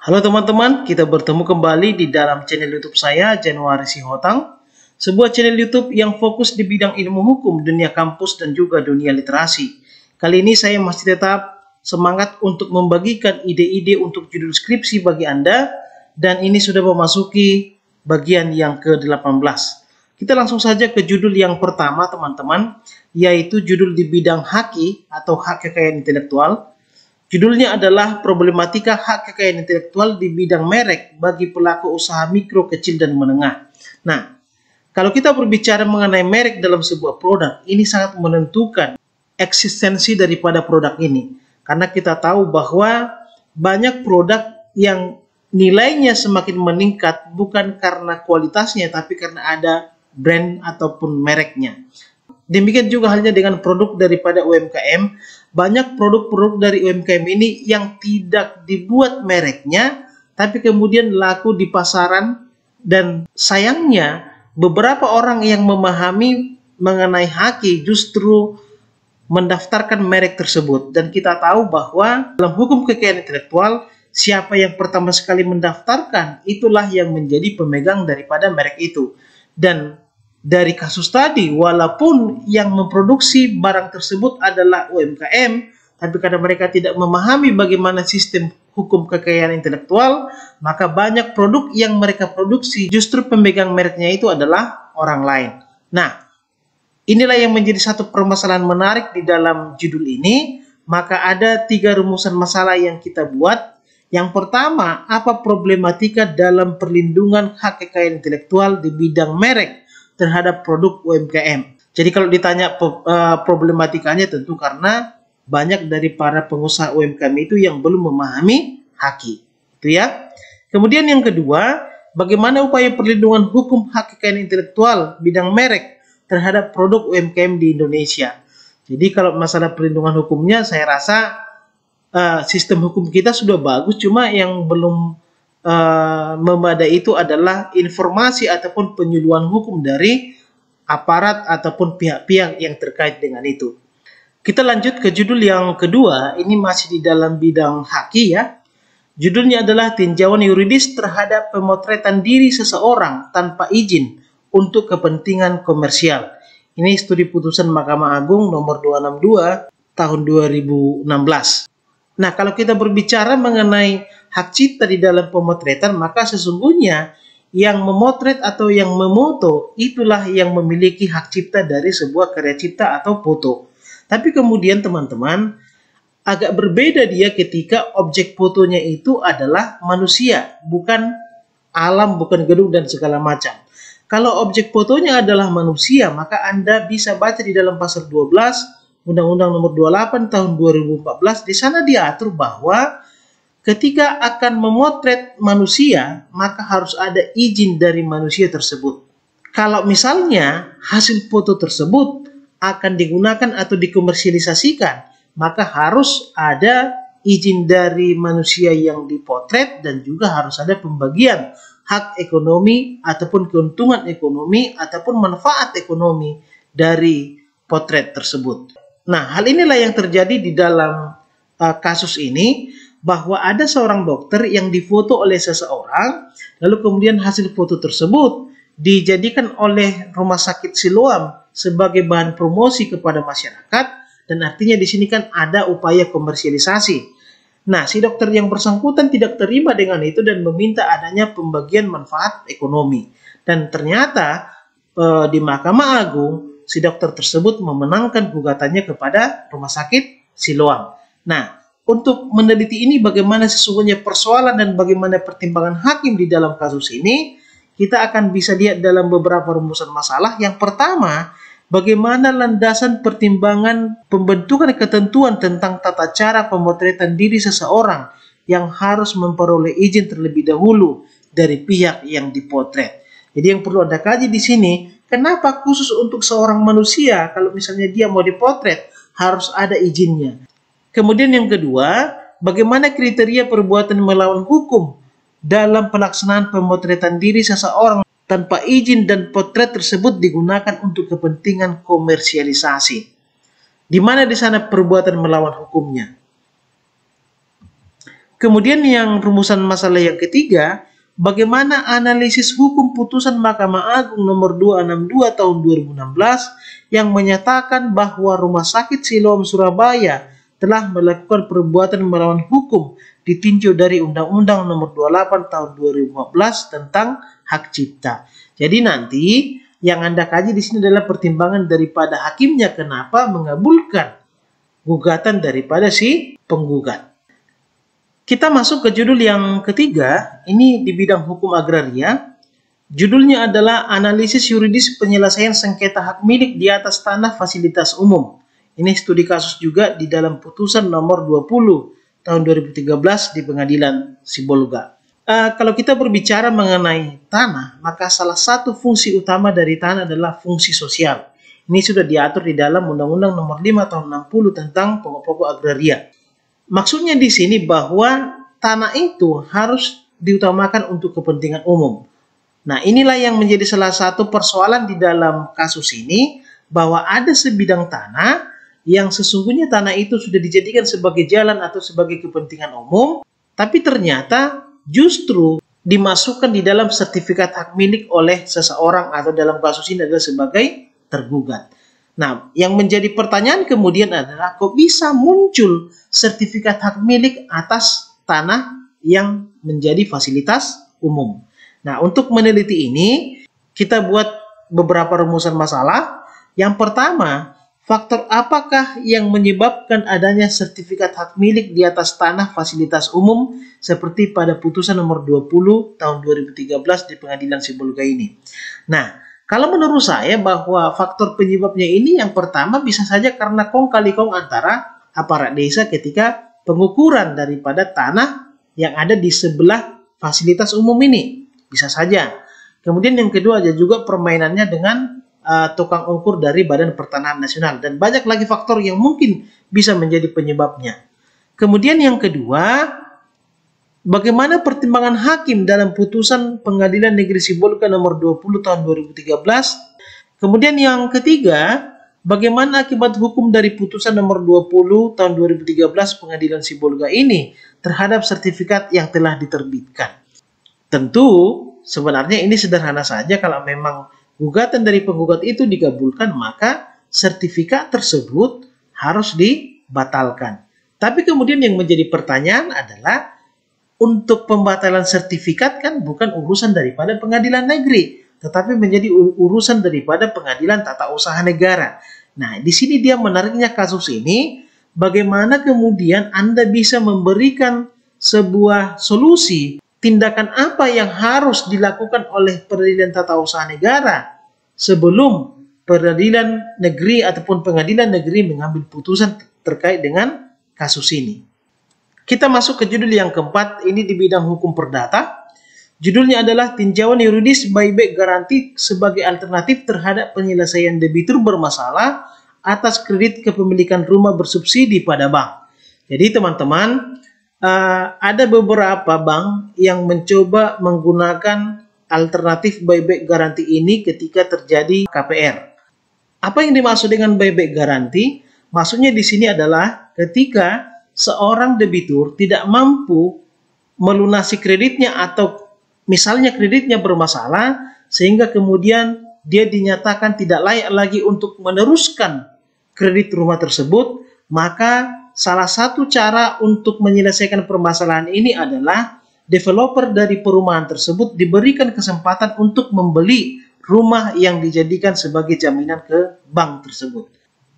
Halo teman-teman, kita bertemu kembali di dalam channel YouTube saya, Januari Sihotang, sebuah channel YouTube yang fokus di bidang ilmu hukum, dunia kampus, dan juga dunia literasi. Kali ini saya masih tetap semangat untuk membagikan ide-ide untuk judul skripsi bagi Anda, dan ini sudah memasuki bagian yang ke-18. Kita langsung saja ke judul yang pertama, teman-teman, yaitu judul di bidang haki atau hak kekayaan intelektual. Judulnya adalah Problematika Hak Kekayaan Intelektual di Bidang Merek bagi Pelaku Usaha Mikro, Kecil, dan Menengah. Nah, kalau kita berbicara mengenai merek dalam sebuah produk, ini sangat menentukan eksistensi daripada produk ini. Karena kita tahu bahwa banyak produk yang nilainya semakin meningkat bukan karena kualitasnya, tapi karena ada brand ataupun mereknya. Demikian juga halnya dengan produk daripada UMKM. Banyak produk-produk dari UMKM ini yang tidak dibuat mereknya, tapi kemudian laku di pasaran, dan sayangnya beberapa orang yang memahami mengenai haki justru mendaftarkan merek tersebut. Dan kita tahu bahwa dalam hukum kekayaan intelektual, siapa yang pertama sekali mendaftarkan, itulah yang menjadi pemegang daripada merek itu. Dan dari kasus tadi, walaupun yang memproduksi barang tersebut adalah UMKM, tapi karena mereka tidak memahami bagaimana sistem hukum kekayaan intelektual, maka banyak produk yang mereka produksi justru pemegang mereknya itu adalah orang lain. Nah, inilah yang menjadi satu permasalahan menarik di dalam judul ini. Maka ada 3 rumusan masalah yang kita buat. Yang pertama, apa problematika dalam perlindungan hak kekayaan intelektual di bidang merek terhadap produk UMKM. Jadi kalau ditanya problematikanya, tentu karena banyak dari para pengusaha UMKM itu yang belum memahami haki. Itu ya. Kemudian yang kedua, bagaimana upaya perlindungan hukum hak kekayaan intelektual bidang merek terhadap produk UMKM di Indonesia. Jadi kalau masalah perlindungan hukumnya, saya rasa sistem hukum kita sudah bagus, cuma yang belum memadai itu adalah informasi ataupun penyuluhan hukum dari aparat ataupun pihak-pihak yang terkait dengan itu. Kita lanjut ke judul yang kedua, ini masih di dalam bidang haki ya. Judulnya adalah tinjauan yuridis terhadap pemotretan diri seseorang tanpa izin untuk kepentingan komersial. Ini studi putusan Mahkamah Agung nomor 262 tahun 2016. Nah, kalau kita berbicara mengenai hak cipta di dalam pemotretan, maka sesungguhnya yang memotret atau yang memoto itulah yang memiliki hak cipta dari sebuah karya cipta atau foto. Tapi kemudian teman-teman, agak berbeda dia ketika objek fotonya itu adalah manusia, bukan alam, bukan gedung dan segala macam. Kalau objek fotonya adalah manusia, maka Anda bisa baca di dalam pasal 12 Undang-Undang nomor 28 tahun 2014, di sana diatur bahwa ketika akan memotret manusia, maka harus ada izin dari manusia tersebut. Kalau misalnya hasil foto tersebut akan digunakan atau dikomersialisasikan, maka harus ada izin dari manusia yang dipotret dan juga harus ada pembagian hak ekonomi ataupun keuntungan ekonomi ataupun manfaat ekonomi dari potret tersebut. Nah, hal inilah yang terjadi di dalam kasus ini, bahwa ada seorang dokter yang difoto oleh seseorang, lalu kemudian hasil foto tersebut dijadikan oleh Rumah Sakit Siloam sebagai bahan promosi kepada masyarakat, dan artinya di sini kan ada upaya komersialisasi. Nah, si dokter yang bersangkutan tidak terima dengan itu dan meminta adanya pembagian manfaat ekonomi. Dan ternyata di Mahkamah Agung, si dokter tersebut memenangkan gugatannya kepada Rumah Sakit Siloam. Nah, untuk meneliti ini bagaimana sesungguhnya persoalan dan bagaimana pertimbangan hakim di dalam kasus ini, kita akan bisa lihat dalam beberapa rumusan masalah. Yang pertama, bagaimana landasan pertimbangan pembentukan ketentuan tentang tata cara pemotretan diri seseorang yang harus memperoleh izin terlebih dahulu dari pihak yang dipotret. Jadi yang perlu Anda kaji di sini, kenapa khusus untuk seorang manusia kalau misalnya dia mau dipotret harus ada izinnya. Kemudian yang kedua, bagaimana kriteria perbuatan melawan hukum dalam pelaksanaan pemotretan diri seseorang tanpa izin dan potret tersebut digunakan untuk kepentingan komersialisasi. Di mana di sana perbuatan melawan hukumnya? Kemudian yang rumusan masalah yang ketiga, bagaimana analisis hukum putusan Mahkamah Agung nomor 262 tahun 2016 yang menyatakan bahwa Rumah Sakit Siloam Surabaya telah melakukan perbuatan melawan hukum ditinjau dari Undang-Undang nomor 28 tahun 2015 tentang hak cipta. Jadi nanti yang Anda kaji di sini adalah pertimbangan daripada hakimnya kenapa mengabulkan gugatan daripada si penggugat. Kita masuk ke judul yang ketiga, ini di bidang hukum agraria. Judulnya adalah Analisis Yuridis Penyelesaian Sengketa Hak Milik di Atas Tanah Fasilitas Umum. Ini studi kasus juga di dalam putusan nomor 20 tahun 2013 di Pengadilan Sibolga. Kalau kita berbicara mengenai tanah, maka salah satu fungsi utama dari tanah adalah fungsi sosial. Ini sudah diatur di dalam Undang-Undang nomor 5 tahun 60 tentang pokok-pokok agraria. Maksudnya di sini bahwa tanah itu harus diutamakan untuk kepentingan umum. Nah, inilah yang menjadi salah satu persoalan di dalam kasus ini, bahwa ada sebidang tanah yang sesungguhnya tanah itu sudah dijadikan sebagai jalan atau sebagai kepentingan umum, tapi ternyata justru dimasukkan di dalam sertifikat hak milik oleh seseorang atau dalam kasus ini adalah sebagai tergugat. Nah, yang menjadi pertanyaan kemudian adalah kok bisa muncul sertifikat hak milik atas tanah yang menjadi fasilitas umum. Nah, untuk meneliti ini, kita buat beberapa rumusan masalah. Yang pertama, faktor apakah yang menyebabkan adanya sertifikat hak milik di atas tanah fasilitas umum seperti pada putusan nomor 20 tahun 2013 di Pengadilan Sibolga ini. Nah, kalau menurut saya bahwa faktor penyebabnya ini yang pertama bisa saja karena kong kali kong antara aparat desa ketika pengukuran daripada tanah yang ada di sebelah fasilitas umum ini. Bisa saja. Kemudian yang kedua ada juga permainannya dengan tukang ukur dari Badan Pertanahan Nasional. Dan banyak lagi faktor yang mungkin bisa menjadi penyebabnya. Kemudian yang kedua, bagaimana pertimbangan hakim dalam putusan Pengadilan Negeri Sibolga nomor 20 tahun 2013? Kemudian yang ketiga, bagaimana akibat hukum dari putusan nomor 20 tahun 2013 Pengadilan Sibolga ini terhadap sertifikat yang telah diterbitkan? Tentu sebenarnya ini sederhana saja, kalau memang gugatan dari penggugat itu dikabulkan, maka sertifikat tersebut harus dibatalkan. Tapi kemudian yang menjadi pertanyaan adalah, untuk pembatalan sertifikat kan bukan urusan daripada pengadilan negeri, tetapi menjadi urusan daripada pengadilan tata usaha negara. Nah, di sini dia menariknya kasus ini, bagaimana kemudian Anda bisa memberikan sebuah solusi, tindakan apa yang harus dilakukan oleh pengadilan tata usaha negara sebelum pengadilan negeri ataupun pengadilan negeri mengambil putusan terkait dengan kasus ini. Kita masuk ke judul yang keempat, ini di bidang hukum perdata. Judulnya adalah Tinjauan Yuridis Buyback Garanti sebagai alternatif terhadap penyelesaian debitur bermasalah atas kredit kepemilikan rumah bersubsidi pada bank. Jadi teman-teman, ada beberapa bank yang mencoba menggunakan alternatif buyback garanti ini ketika terjadi KPR. Apa yang dimaksud dengan buyback garanti? Maksudnya di sini adalah ketika seorang debitur tidak mampu melunasi kreditnya atau misalnya kreditnya bermasalah sehingga kemudian dia dinyatakan tidak layak lagi untuk meneruskan kredit rumah tersebut, maka salah satu cara untuk menyelesaikan permasalahan ini adalah developer dari perumahan tersebut diberikan kesempatan untuk membeli rumah yang dijadikan sebagai jaminan ke bank tersebut.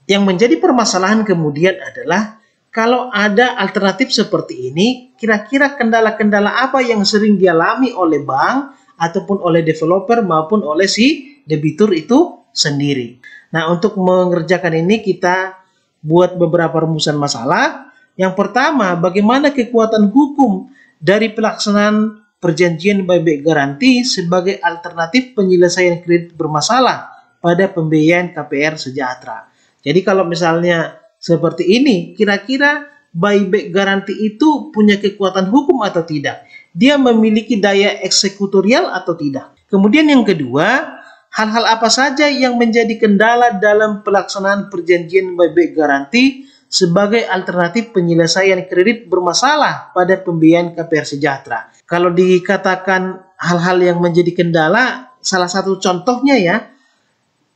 Yang menjadi permasalahan kemudian adalah kalau ada alternatif seperti ini, kira-kira kendala-kendala apa yang sering dialami oleh bank ataupun oleh developer maupun oleh si debitur itu sendiri. Nah, untuk mengerjakan ini kita buat beberapa rumusan masalah. Yang pertama, bagaimana kekuatan hukum dari pelaksanaan perjanjian buyback garanti sebagai alternatif penyelesaian kredit bermasalah pada pembiayaan KPR sejahtera. Jadi kalau misalnya seperti ini, kira-kira buyback garanti itu punya kekuatan hukum atau tidak? Dia memiliki daya eksekutorial atau tidak? Kemudian yang kedua, hal-hal apa saja yang menjadi kendala dalam pelaksanaan perjanjian buyback garanti sebagai alternatif penyelesaian kredit bermasalah pada pembiayaan KPR Sejahtera. Kalau dikatakan hal-hal yang menjadi kendala, salah satu contohnya ya,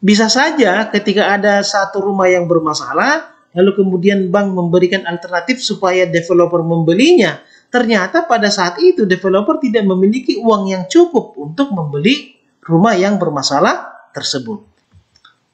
bisa saja ketika ada satu rumah yang bermasalah, lalu kemudian bank memberikan alternatif supaya developer membelinya. Ternyata pada saat itu developer tidak memiliki uang yang cukup untuk membeli rumah yang bermasalah tersebut.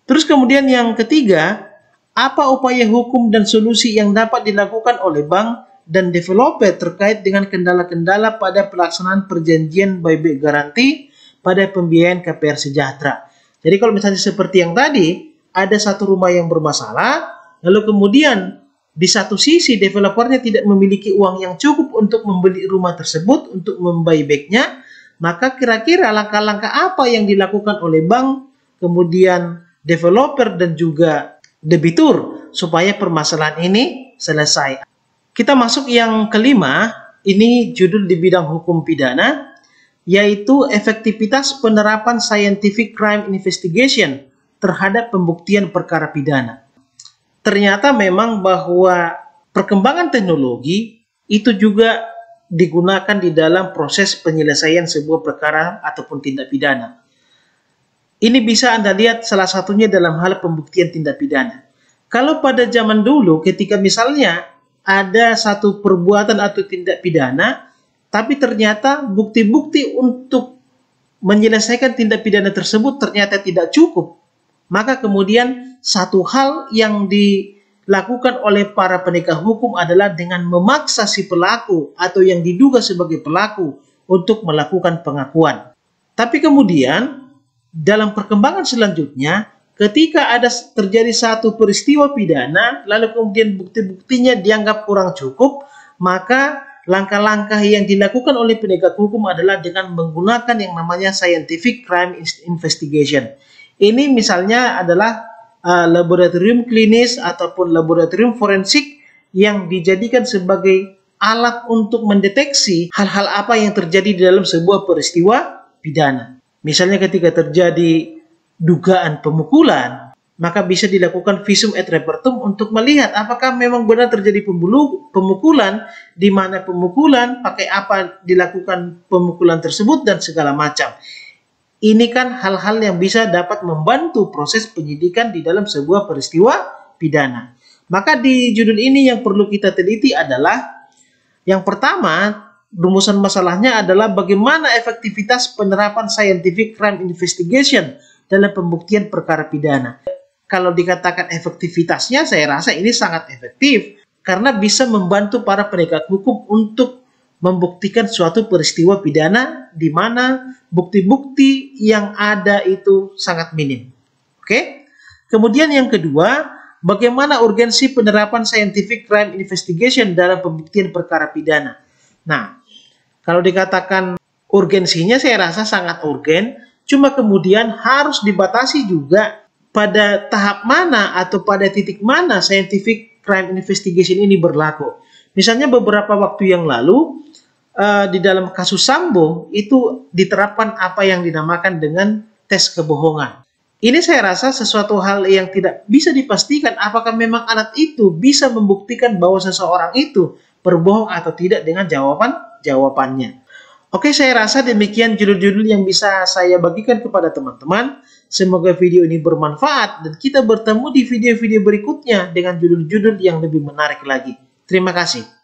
Terus kemudian yang ketiga, apa upaya hukum dan solusi yang dapat dilakukan oleh bank dan developer terkait dengan kendala-kendala pada pelaksanaan perjanjian buyback garanti pada pembiayaan KPR Sejahtera. Jadi kalau misalnya seperti yang tadi, ada satu rumah yang bermasalah, lalu kemudian di satu sisi developernya tidak memiliki uang yang cukup untuk membeli rumah tersebut, untuk membuybacknya, maka kira-kira langkah-langkah apa yang dilakukan oleh bank, kemudian developer dan juga debitur supaya permasalahan ini selesai. Kita masuk yang kelima, ini judul di bidang hukum pidana, yaitu efektivitas penerapan scientific crime investigation terhadap pembuktian perkara pidana. Ternyata memang bahwa perkembangan teknologi itu juga digunakan di dalam proses penyelesaian sebuah perkara ataupun tindak pidana. Ini bisa Anda lihat salah satunya dalam hal pembuktian tindak pidana. Kalau pada zaman dulu ketika misalnya ada satu perbuatan atau tindak pidana, tapi ternyata bukti-bukti untuk menyelesaikan tindak pidana tersebut ternyata tidak cukup, maka kemudian satu hal yang dilakukan oleh para penegak hukum adalah dengan memaksa si pelaku atau yang diduga sebagai pelaku untuk melakukan pengakuan. Tapi kemudian dalam perkembangan selanjutnya, ketika ada terjadi satu peristiwa pidana, lalu kemudian bukti-buktinya dianggap kurang cukup, maka langkah-langkah yang dilakukan oleh penegak hukum adalah dengan menggunakan yang namanya scientific crime investigation. Ini misalnya adalah laboratorium klinis ataupun laboratorium forensik yang dijadikan sebagai alat untuk mendeteksi hal-hal apa yang terjadi di dalam sebuah peristiwa pidana. Misalnya ketika terjadi dugaan pemukulan, maka bisa dilakukan visum et repertum untuk melihat apakah memang benar terjadi pemukulan, di mana pemukulan, pakai apa dilakukan pemukulan tersebut, dan segala macam. Ini kan hal-hal yang bisa dapat membantu proses penyidikan di dalam sebuah peristiwa pidana. Maka di judul ini yang perlu kita teliti adalah, yang pertama, rumusan masalahnya adalah bagaimana efektivitas penerapan scientific crime investigation dalam pembuktian perkara pidana. Kalau dikatakan efektivitasnya, saya rasa ini sangat efektif karena bisa membantu para penegak hukum untuk membuktikan suatu peristiwa pidana di mana bukti-bukti yang ada itu sangat minim. Oke? Kemudian yang kedua, bagaimana urgensi penerapan scientific crime investigation dalam pembuktian perkara pidana. Nah, kalau dikatakan urgensinya saya rasa sangat urgen, cuma kemudian harus dibatasi juga pada tahap mana atau pada titik mana scientific crime investigation ini berlaku. Misalnya beberapa waktu yang lalu di dalam kasus Sambo itu diterapkan apa yang dinamakan dengan tes kebohongan. Ini saya rasa sesuatu hal yang tidak bisa dipastikan apakah memang alat itu bisa membuktikan bahwa seseorang itu berbohong atau tidak dengan jawabannya. Oke, saya rasa demikian judul-judul yang bisa saya bagikan kepada teman-teman. Semoga video ini bermanfaat dan kita bertemu di video-video berikutnya dengan judul-judul yang lebih menarik lagi. Terima kasih.